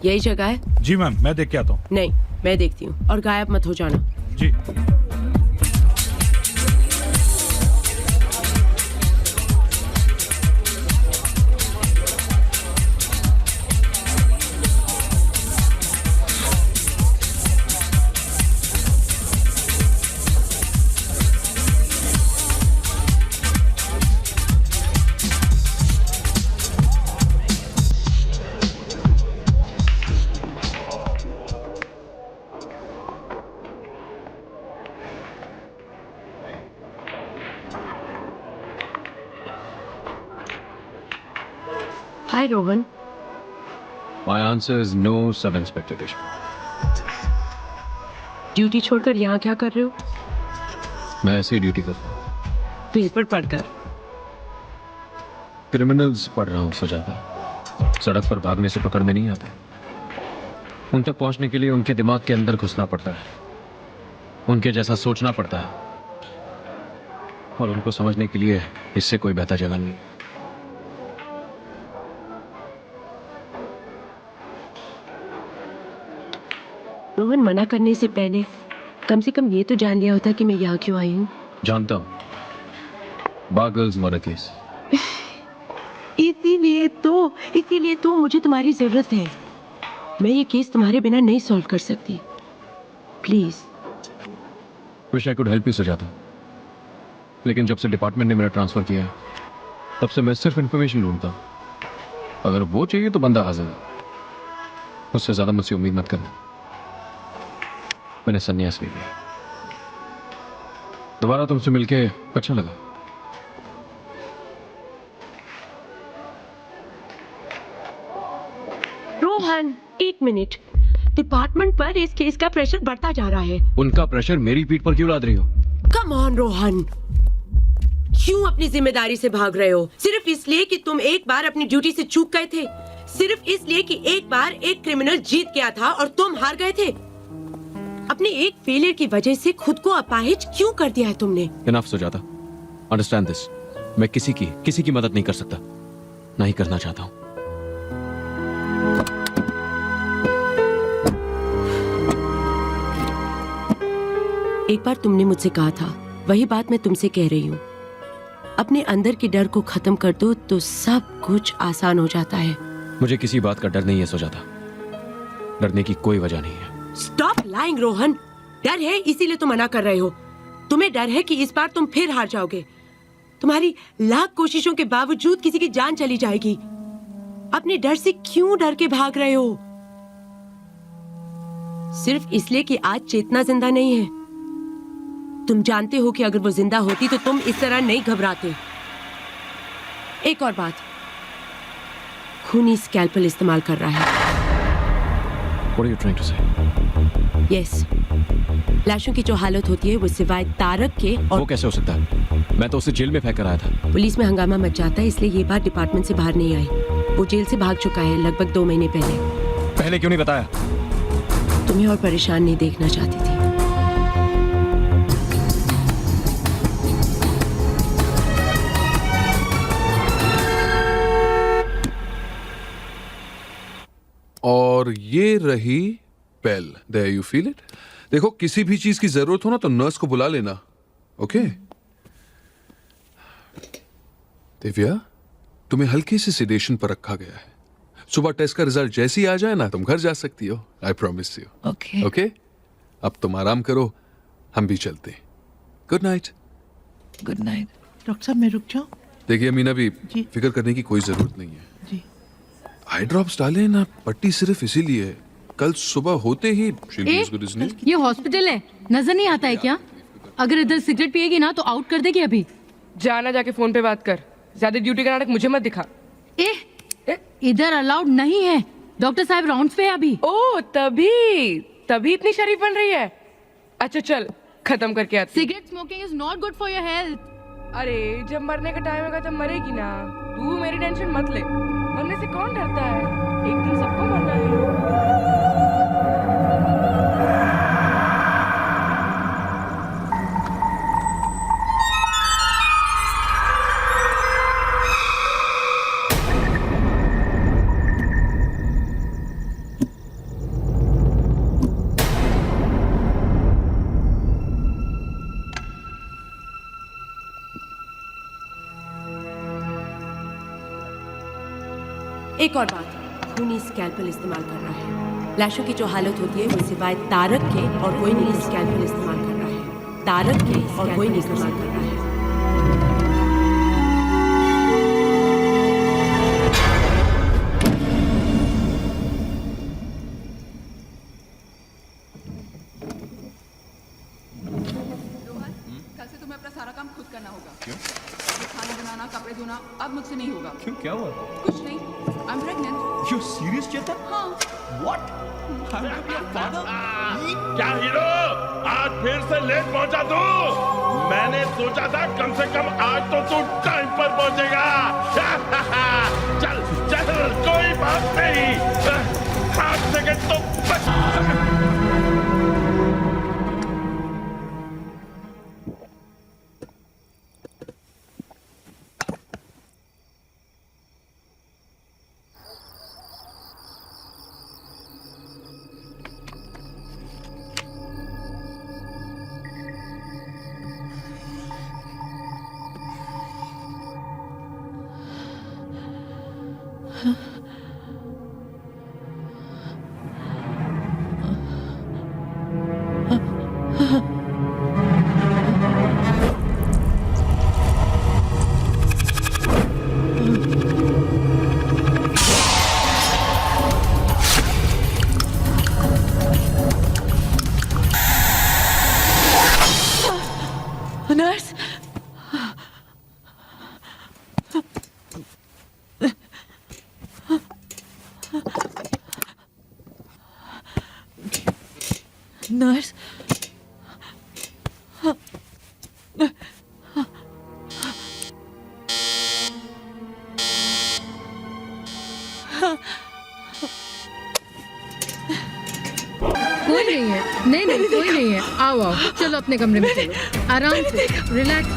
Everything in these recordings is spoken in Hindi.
यही जगह है? जी मैम, मैं देख के आता हूँ। नहीं, मैं देखती हूँ। और गायब मत हो जाना। जी। Hi Rohan. My answer is no, Sub Inspector Deshmukh. Duty छोड़कर यहाँ क्या कर रहे हो? मैं ऐसे ही ड्यूटी कर रहा हूँ। पेपर पढ़कर। क्रिमिनल्स पढ़ रहा हूँ सुजाता। सड़क पर भागने से पकड़ने नहीं आते। उन तक पहुँचने के लिए उनके दिमाग के अंदर घुसना पड़ता है, उनके जैसा सोचना पड़ता है, और उनको समझने के लिए इससे कोई बेहतर जगह नहीं। रोहन, मना करने से पहले कम से कम ये तो जान लिया होता कि मैं यहाँ क्यों आई हूँ। जानता हूँ, बाग गर्ल्स मर्डर केस। इसीलिए तो मुझे तुम्हारी जरूरत है। मैं ये केस तुम्हारे बिना नहीं सॉल्व कर सकती। Please. Wish I could help you Sujata, लेकिन जब से डिपार्टमेंट ने मेरा ट्रांसफर किया तब से मैं सिर्फ इन्फॉर्मेशन ढूंढता हूँ। अगर वो चाहिए तो बंदा हाजिर है, उससे ज्यादा मुझसे उम्मीद मत करना। मैंने संन्यास ले लिया। दोबारा तुमसे मिलके अच्छा लगा। रोहन, एक मिनट। डिपार्टमेंट पर इस केस का प्रेशर बढ़ता जा रहा है। उनका प्रेशर मेरी पीठ पर क्यों लाद रही हो? कम ऑन रोहन, क्यों अपनी जिम्मेदारी से भाग रहे हो? सिर्फ इसलिए कि तुम एक बार अपनी ड्यूटी से चूक गए थे? सिर्फ इसलिए कि एक बार एक क्रिमिनल जीत गया था और तुम हार गए थे? अपने एक फेलियर की वजह से खुद को अपाहिज क्यों कर दिया है तुमने? Enough Sujata, understand this. मैं किसी की मदद नहीं कर सकता, नहीं करना चाहता हूँ। एक बार तुमने मुझसे कहा था, वही बात मैं तुमसे कह रही हूँ। अपने अंदर के डर को खत्म कर दो तो सब कुछ आसान हो जाता है। मुझे किसी बात का डर नहीं है सुजाता, डरने की कोई वजह नहीं है। Stop lying Rohan. डर है इसीलिए तुम मना कर रहे हो। तुम्हें डर है कि इस बार तुम फिर हार जाओगे। तुम्हारी लाख कोशिशों के बावजूद किसी की जान चली जाएगी। अपने डर से क्यों डर के भाग रहे हो? सिर्फ इसलिए कि आज चेतना जिंदा नहीं है। तुम जानते हो कि अगर वो जिंदा होती तो तुम इस तरह नहीं घबराते। एक और बात, खूनी स्कैल्पल इस्तेमाल कर रहा है। What are you trying to say? Yes. लाशों की जो हालत होती है वो सिवाय तारक के और वो कैसे हो सकता है? मैं तो उसे जेल में फेंक कर आया था। पुलिस में हंगामा मच जाता है, इसलिए ये बात डिपार्टमेंट से बाहर नहीं आई। वो जेल से भाग चुका है लगभग 2 महीने पहले। पहले क्यों नहीं बताया? तुम्हें और परेशान नहीं देखना चाहती थी। और ये रही पेल। There you feel it. देखो, किसी भी चीज की जरूरत हो ना तो नर्स को बुला लेना। ओके दिव्या, तुम्हें हल्के से सिडेशन पर रखा गया है। सुबह टेस्ट का रिजल्ट जैसे ही आ जाए ना, तुम घर जा सकती हो। I promise you. Okay okay, अब तुम आराम करो, हम भी चलते हैं। Good night. Good night. Doctor साहब, मैं रुक जाऊं? देखिए मीना भी, जी। फिक्र करने की कोई जरूरत नहीं है। जी। आई ड्रॉप्स डाले ना, पट्टी सिर्फ इसीलिए है। कल सुबह होते ही ये हॉस्पिटल है, नजर नहीं आता है क्या? अगर इधर सिगरेट पिएगी ना तो आउट कर देगी अभी। जाना, जाके फोन पे बात कर। ज्यादा ड्यूटी का नाटक मुझे मत दिखा। इधर अलाउड नहीं है। डॉक्टर साहब राउंड्स पे है अभी। ओ, तभी इतनी शरीफ बन रही है। अच्छा चल, खत्म करके आती। Cigarette smoking is not good for your health. अरे जब मरने का टाइम होगा तब मरेगी ना। तू मेरी टेंशन मत ले। मरने से कौन डरता है? एक दिन सबको मरना है। एक और बात, खूनी स्कैल्पल इस्तेमाल कर रहा है। लाशों की जो हालत होती है वो सिवाय तारक के और कोई नहीं स्कैल्पल इस्तेमाल कर रहा है। तारक के और कोई नहीं इस्तेमाल कर रहा है। कल से तुम्हें अपना सारा काम खुद करना होगा। क्यों? खाना बनाना, कपड़े धोना अब मुझसे नहीं होगा। क्यों, क्या हुआ? कुछ नहीं, I am pregnant. You serious Chetan? हाँ। What? I am your father? क्या हीरो, आज फिर से लेट पहुंचा तू? मैंने सोचा था कम से कम आज तो तू टाइम पर पहुंचेगा। चल चल, कोई बात नहीं, 8 सेकंड तो बच। नर्स, नर्स, कोई नहीं है, नहीं नहीं कोई नहीं है। आओ आओ, चलो अपने कमरे में चलो, आराम से, रिलैक्स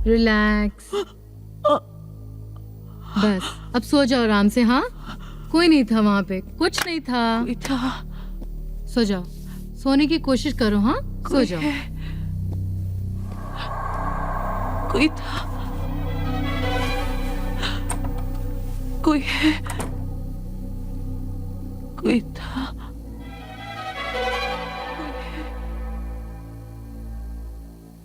रिलैक्स। बस अब सो जाओ आराम से। हाँ, कोई नहीं था वहाँ पे, कुछ नहीं था। कोई था, सो जाओ, सोने की कोशिश करो। हाँ, सो जाओ। कोई था, कोई है, कोई था।